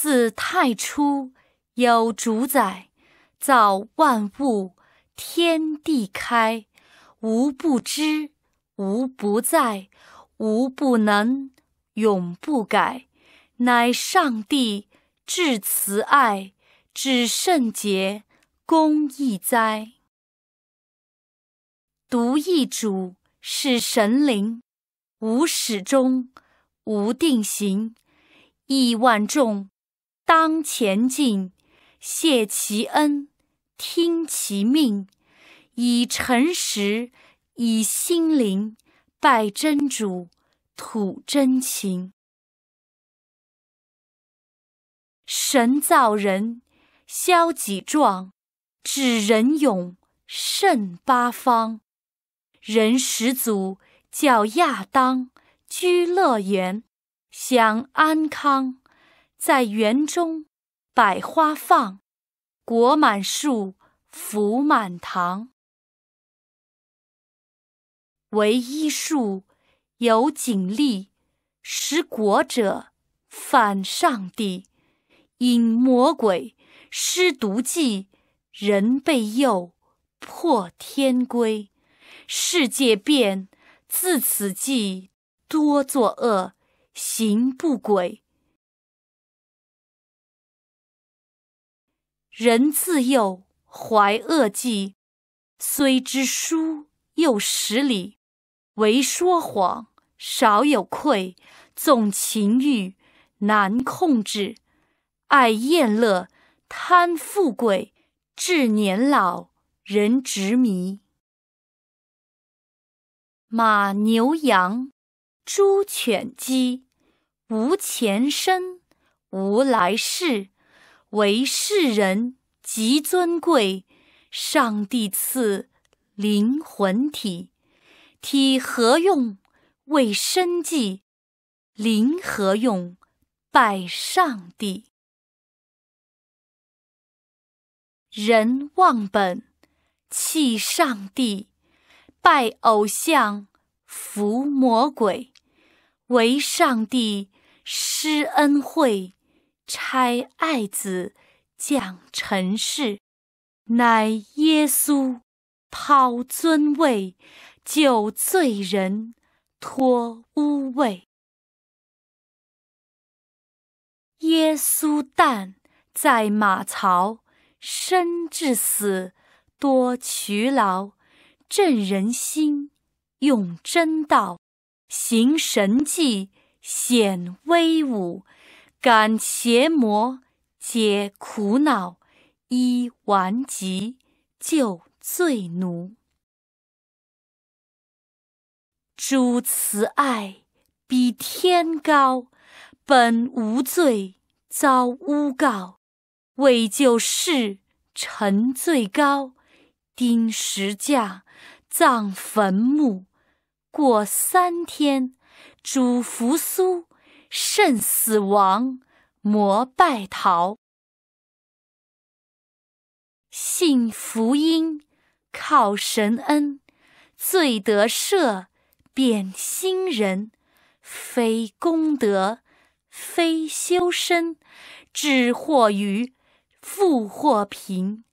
自太初有主宰，造万物，天地开，无不知，无不在，无不能，永不改，乃上帝至慈爱，至圣洁，公义哉。独一主是神灵，无始终，无定型，亿万众当前进，谢其恩，听其命，以诚实，以心灵，拜真主，吐真情。神造人，消己壮，指人勇，胜八方。人始祖叫亚当，居乐园，享安康。在园中，百花放，果满树，福满堂。唯一树有警力，使果者反上帝，引魔鬼施毒计，人被诱，破天规。世界变，自此计，多作恶，行不轨。人自幼怀恶计，虽知书又识礼，唯说谎，少有愧，纵情欲，难控制，爱厌乐，贪富贵，至年老，人执迷。马牛羊，猪犬鸡，无前生，无来世，为世人极尊贵。上帝赐灵魂体，体何用？为生计。灵何用？拜上帝。人忘本，弃上帝，拜偶像，服魔鬼，为上帝施恩惠，差爱子降尘世，乃耶稣抛尊位，救罪人，脱污秽。耶稣诞在马槽，生至死多劬劳，正人心，用真道，行神迹，显威武，赶邪魔，解苦恼，医顽疾，救罪奴。主慈爱比天高，本无罪，遭诬告，为救世，成最高，钉十架，葬坟墓，过3天，主复苏，胜死亡，魔败逃。信福音，靠神恩，罪得赦，变新人，非功德，非修身，致或愚，富或贫，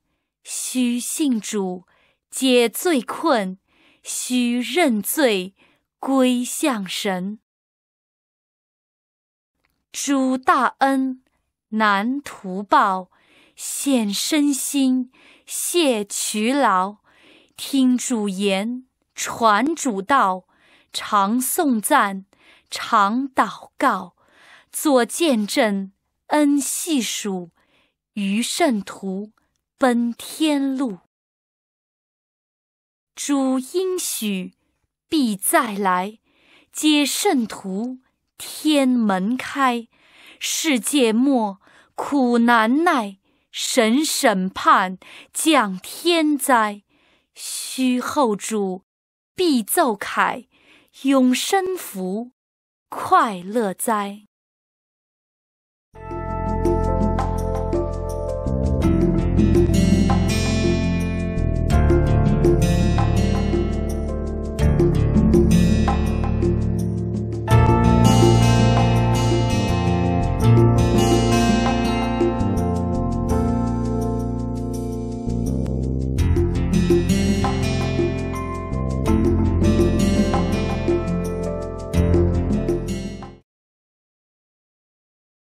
须信主，解罪困，须认罪，归向神。主大恩，难图报，献身心，谢劬劳，听主言，传主道，常颂赞，常祷告，作见证，恩细数，于圣途，奔天路。主应许必再来，接圣徒，天门开，世界末，苦难耐，神审判，降天灾。须后主必奏凯，永生福，快乐哉。